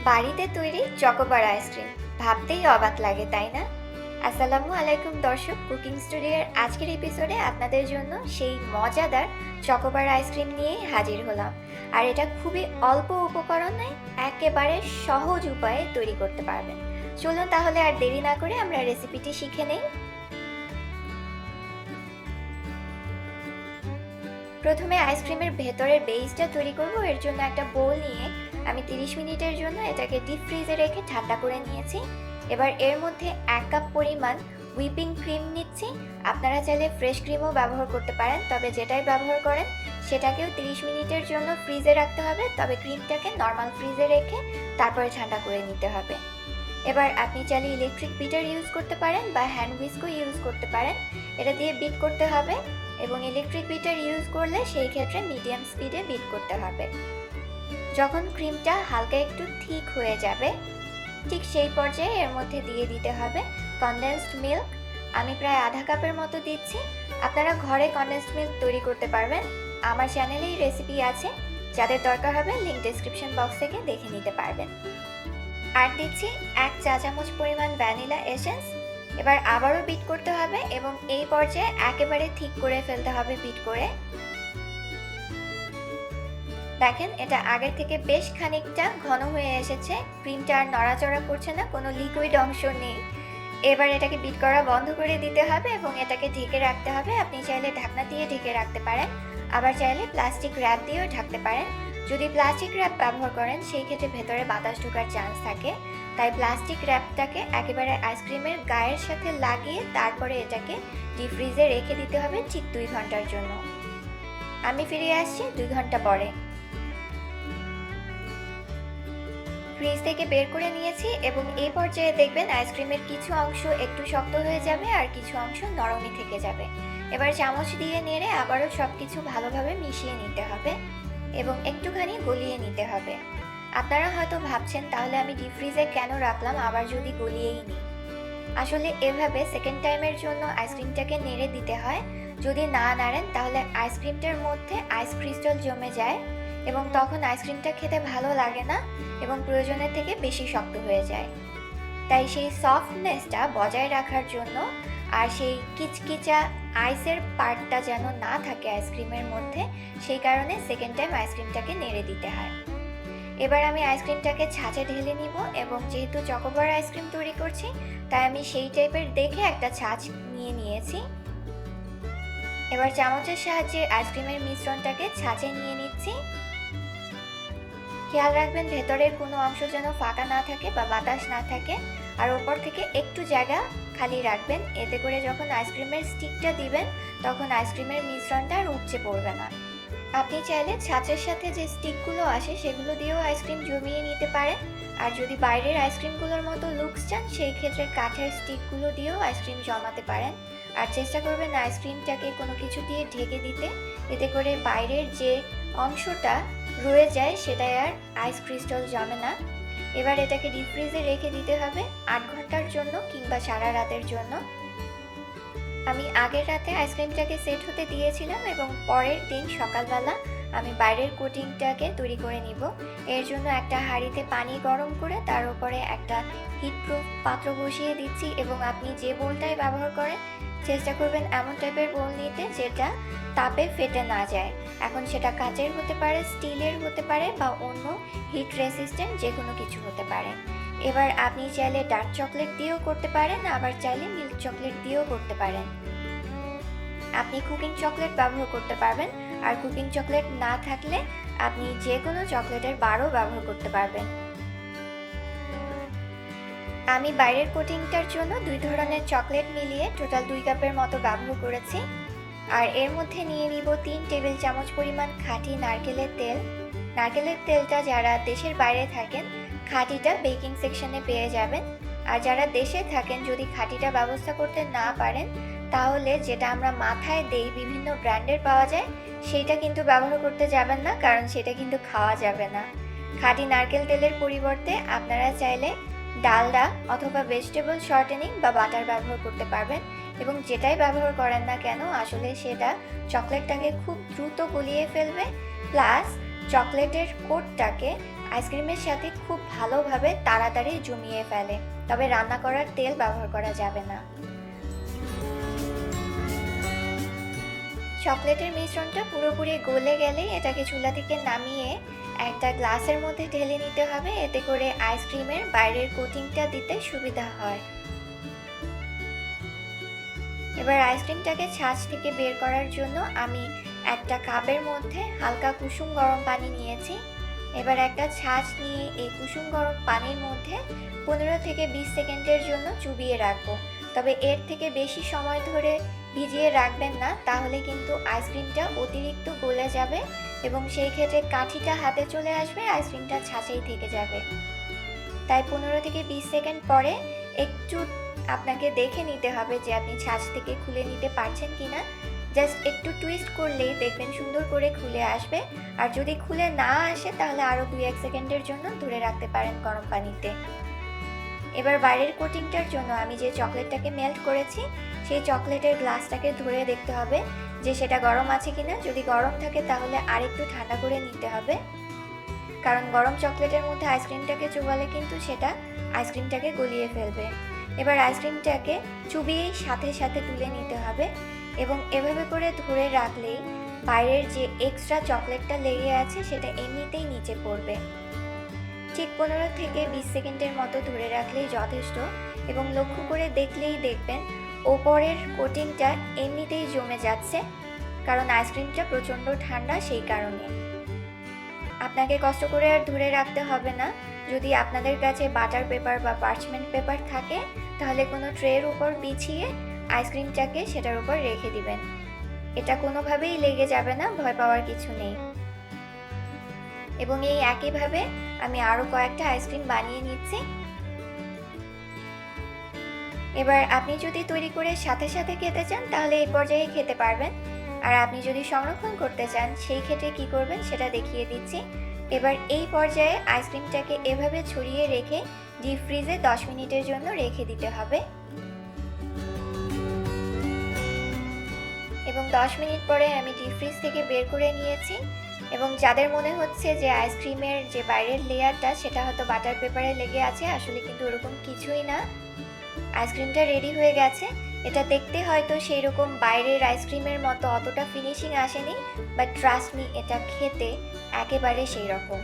বাড়িতে তৈরি chocobar ice cream ভাবতেই অবাক লাগে, তাই না? আসসালামু আলাইকুম দর্শক, কুকিং স্টুডিওর আজকের এপিসোডে আপনাদের জন্য সেই মজাদার চকোবার আইসক্রিম নিয়েই হাজির হলাম। আর এটা খুবই অল্প উপকরণে একেবারে সহজ উপায়ে তৈরি করতে পারবেন। চলুন তাহলে আর দেরি না করে আমরা রেসিপিটি শিখে নেই। প্রথমে আইসক্রিমের ভেতরের বেসটা তৈরি করব। এর জন্য একটা বোল নিয়ে আমি 30 মিনিটের জন্য এটাকে ডিপ ফ্রিজে রেখে ঠান্ডা করে নিয়েছি। এবার এর মধ্যে 1 কাপ পরিমাণ হুইপিং ক্রিম নিচ্ছি। আপনারা চাইলে ফ্রেশ ক্রিমও ব্যবহার করতে পারেন, তবে যেটাই ব্যবহার করেন সেটাকেও 30 মিনিটের জন্য ফ্রিজে রাখতে হবে, তবে ক্রিমটাকে নর্মাল ফ্রিজে রেখে তারপরে ঠান্ডা করে নিতে হবে। এবার আপনি চাইলে ইলেকট্রিক বিটার ইউজ করতে পারেন বা হ্যান্ড হুইস্কও ইউজ করতে পারেন। এটা দিয়ে বিট করতে হবে এবং ইলেকট্রিক বিটার ইউজ করলে সেই ক্ষেত্রে মিডিয়াম স্পিডে বিট করতে হবে। যখন ক্রিমটা হালকা একটু থিক হয়ে যাবে, ঠিক সেই পর্যায়ে এর মধ্যে দিয়ে দিতে হবে কনডেন্সড মিল্ক। আমি প্রায় আধা কাপের মতো দিচ্ছি। আপনারা ঘরে কনডেন্সড মিল্ক তৈরি করতে পারবেন, আমার চ্যানেলেই রেসিপি আছে, যাদের দরকার হবে লিঙ্ক ডেসক্রিপশন বক্স থেকে দেখে নিতে পারবেন। আর দিচ্ছি 1 চা চামচ পরিমাণ ভ্যানিলা এসেন্স। এবার আবারও বিট করতে হবে এবং এই পর্যায়ে একেবারে ঠিক করে ফেলতে হবে বিট করে। দেখেন এটা আগের থেকে বেশ খানিকটা ঘন হয়ে এসেছে, ক্রিমটা আর নড়াচড়া করছে না, কোনো লিকুইড অংশ নেই। এবার এটাকে বিট করা বন্ধ করে দিতে হবে এবং এটাকে ঢেকে রাখতে হবে। আপনি চাইলে ঢাকনা দিয়ে ঢেকে রাখতে পারেন, আবার চাইলে প্লাস্টিক র্যাপ দিয়েও ঢাকতে পারেন। যদি প্লাস্টিক র্যাপ ব্যবহার করেন সেই ক্ষেত্রে ভেতরে বাতাস ঢোকার চান্স থাকে, তাই প্লাস্টিক র্যাপটাকে একেবারে আইসক্রিমের গায়ের সাথে লাগিয়ে তারপরে এটাকে ডিপ ফ্রিজে রেখে দিতে হবে ঠিক 2 ঘন্টার জন্য। আমি ফিরে আসছি 2 ঘন্টা পরে। ফ্রিজ থেকে বের করে নিয়েছি এবং এই পর্যায়ে দেখবেন আইসক্রিমের কিছু অংশ একটু শক্ত হয়ে যাবে আর কিছু অংশ নরমই থেকে যাবে। এবার চামচ দিয়ে নেড়ে আবারও সবকিছু ভালোভাবে মিশিয়ে নিতে হবে এবং একটুখানি গলিয়ে নিতে হবে। আপনারা হয়তো ভাবছেন তাহলে আমি ডিপ ফ্রিজে কেন রাখলাম, আবার যদি গলিয়েই নিই। আসলে এভাবে সেকেন্ড টাইমের জন্য আইসক্রিমটাকে নেড়ে দিতে হয়। যদি না নাড়েন তাহলে আইসক্রিমটার মধ্যে আইস ক্রিস্টাল জমে যায় এবং তখন আইসক্রিমটা খেতে ভালো লাগে না এবং প্রয়োজনের থেকে বেশি শক্ত হয়ে যায়। তাই সেই সফটনেসটা বজায় রাখার জন্য আর সেই কিচকিচা আইসের পার্টটা যেন না থাকে আইসক্রিমের মধ্যে, সেই কারণে সেকেন্ড টাইম আইসক্রিমটাকে নেড়ে দিতে হয়। এবার আমি আইসক্রিমটাকে ছাঁচে ঢেলে নিব এবং যেহেতু চকোবার আইসক্রিম তৈরি করছি তাই আমি সেই টাইপের দেখে একটা ছাঁচ নিয়ে নিয়েছি। এবার চামচের সাহায্যে আইসক্রিমের মিশ্রণটাকে ছাঁচে নিয়ে নিচ্ছি। খেয়াল রাখবেন ভেতরের কোনো অংশ যেন ফাঁকা না থাকে বা বাতাস না থাকে, আর ওপর থেকে একটু জায়গা খালি রাখবেন। এতে করে যখন আইসক্রিমের স্টিকটা দিবেন তখন আইসক্রিমের মিশ্রণটা আর উপচে পড়বে না। আপনি চাইলে ছাঁচের সাথে যে স্টিকগুলো আসে সেগুলো দিয়েও আইসক্রিম জমিয়ে নিতে পারেন, আর যদি বাইরের আইসক্রিমগুলোর মতো লুকস চান সেই ক্ষেত্রে কাঠের স্টিকগুলো দিয়েও আইসক্রিম জমাতে পারেন। আর চেষ্টা করবেন আইসক্রিমটাকে কোনো কিছু দিয়ে ঢেকে দিতে, এতে করে বাইরের যে অংশটা রয়ে যায় সেটাই আর আইস ক্রিস্টাল জমে না। এবার এটাকে ডিপ ফ্রিজে রেখে দিতে হবে 8 ঘন্টার জন্য কিংবা সারা রাতের জন্য। আমি আগের রাতে আইসক্রিমটাকে সেট হতে দিয়েছিলাম এবং পরের দিন সকালবেলা আমি বাইরের কোটিংটাকে তৈরি করে নিব। এর জন্য একটা হাঁড়িতে পানি গরম করে তার উপরে একটা হিটপ্রুফ পাত্র বসিয়ে দিচ্ছি এবং আপনি যে বোলটাই ব্যবহার করেন চেষ্টা করবেন এমন টাইপের বোল নিতে যেটা তাপে ফেটে না যায়। এখন সেটা কাচের হতে পারে, স্টিলের হতে পারে বা অন্য হিট রেসিস্ট্যান্ট যে কোনো কিছু হতে পারে। এবার আপনি চাইলে ডার্ক চকলেট দিয়েও করতে পারেন, আবার চাইলে মিল্ক চকলেট দিয়েও করতে পারেন। আপনি কুকিং চকলেট ব্যবহার করতে পারবেন, আর কুকিং চকলেট না থাকলে আপনি যে কোনো চকলেটের বারও ব্যবহার করতে পারবেন। আমি বাইরের কোটিংটার জন্য 2 ধরনের চকলেট মিলিয়ে টোটাল 2 কাপের মতো ব্যবহার করেছি। আর এর মধ্যে নিয়ে নিব 3 টেবিল চামচ পরিমাণ খাঁটি নারকেলের তেল। নারকেলের তেলটা যারা দেশের বাইরে থাকেন খাঁটিটা বেকিং সেকশনে পেয়ে যাবেন, আর যারা দেশে থাকেন যদি খাঁটিটা ব্যবস্থা করতে না পারেন তাহলে যেটা আমরা মাথায় দেই বিভিন্ন ব্র্যান্ডের পাওয়া যায় সেটা কিন্তু ব্যবহার করতে যাবেন না, কারণ সেটা কিন্তু খাওয়া যাবে না। খাঁটি নারকেল তেলের পরিবর্তে আপনারা চাইলে ডালডা অথবা ভেজিটেবল শর্টেনিং বা বাটার ব্যবহার করতে পারবেন, এবং যেটাই ব্যবহার করেন না কেন আসলে সেটা চকলেটটাকে খুব দ্রুত গলিয়ে ফেলবে, প্লাস চকলেটের কোটটাকে আইসক্রিমের সাথে খুব ভালোভাবে তাড়াতাড়ি জমিয়ে ফেলে, তবে রান্না করার তেল ব্যবহার করা যাবে না। চকলেটের মিশ্রণটা পুরোপুরি গলে গেলে এটাকে চুলা থেকে নামিয়ে একটা গ্লাসের মধ্যে ঢেলে নিতে হবে, এতে করে আইসক্রিমের বাইরের কোটিংটা দিতে সুবিধা হয়। এবার আইসক্রিমটাকে ছাঁচ থেকে বের করার জন্য আমি একটা কাপের মধ্যে হালকা কুসুম গরম পানি নিয়েছি। এবার একটা ছাঁচ নিয়ে এই কুসুম গরম পানির মধ্যে 15 থেকে 20 সেকেন্ডের জন্য চুবিয়ে রাখবো। তবে এর থেকে বেশি সময় ধরে ভিজিয়ে রাখবেন না, তাহলে কিন্তু আইসক্রিমটা অতিরিক্ত গলে যাবে এবং সেই ক্ষেত্রে কাঠিটা হাতে চলে আসবে, আইসক্রিমটা ছাঁচেই থেকে যাবে। তাই 15 থেকে 20 সেকেন্ড পরে একটু আপনাকে দেখে নিতে হবে যে আপনি ছাঁচ থেকে খুলে নিতে পারছেন কিনা। জাস্ট একটু টুইস্ট করলেই দেখবেন সুন্দর করে খুলে আসবে। আর যদি খুলে না আসে তাহলে আরও 2-1 সেকেন্ডের জন্য ধরে রাখতে পারেন গরম পানিতে। এবার বাইরের কোটিংটার জন্য আমি যে চকলেটটাকে মেল্ট করেছি সেই চকলেটের গ্লাসটাকে ধরে দেখতে হবে যে সেটা গরম আছে কিনা। যদি গরম থাকে তাহলে আরেকটু ঠান্ডা করে নিতে হবে, কারণ গরম চকলেটের মধ্যে আইসক্রিমটাকে চুবালে কিন্তু সেটা আইসক্রিমটাকে গলিয়ে ফেলবে। এবার আইসক্রিমটাকে চুবিয়েই সাথে সাথে তুলে নিতে হবে এবং এভাবে করে ধরে রাখলেই বাইরের যে এক্সট্রা চকলেটটা লেগে আছে সেটা এমনিতেই নিচে পড়বে। ঠিক 15 থেকে 20 সেকেন্ডের মতো ধরে রাখলেই যথেষ্ট এবং লক্ষ্য করে দেখলেই দেখবেন ওপরের কোটিংটা এমনিতেই জমে যাচ্ছে, কারণ আইসক্রিমটা প্রচণ্ড ঠান্ডা সেই কারণে। আপনাকে কষ্ট করে আর ধরে রাখতে হবে না। যদি আপনাদের কাছে বাটার পেপার বা পার্চমেন্ট পেপার থাকে তাহলে কোনো ট্রের উপর বিছিয়ে আইসক্রিমটাকে সেটার উপর রেখে দিবেন। এটা কোনোভাবেই লেগে যাবে না, ভয় পাওয়ার কিছু নেই। এবং এই একইভাবে আমি আরও কয়েকটা আইসক্রিম বানিয়ে নিচ্ছি। এবার আপনি যদি তৈরি করে সাথে সাথে খেতে চান তাহলে এই পর্যায়ে খেতে পারবেন, আর আপনি যদি সংরক্ষণ করতে চান সেই ক্ষেত্রে কি করবেন সেটা দেখিয়ে দিচ্ছি। এবার এই পর্যায়ে আইসক্রিমটাকে এভাবে ছড়িয়ে রেখে ডিপ ফ্রিজে 10 মিনিটের জন্য রেখে দিতে হবে এবং 10 মিনিট পরে আমি ডিপ ফ্রিজ থেকে বের করে নিয়েছি। এবং যাদের মনে হচ্ছে যে আইসক্রিমের যে বাইরের লেয়ারটা সেটা হয়তো বাটার পেপারে লেগে আছে, আসলে কিন্তু ওরকম কিছুই না, আইসক্রিমটা রেডি হয়ে গেছে। এটা দেখতে হয়তো সেই রকম বাইরের আইসক্রিমের মতো অতটা ফিনিশিং আসেনি, বাট ট্রাস্ট মি এটা খেতে একেবারে সেই রকম।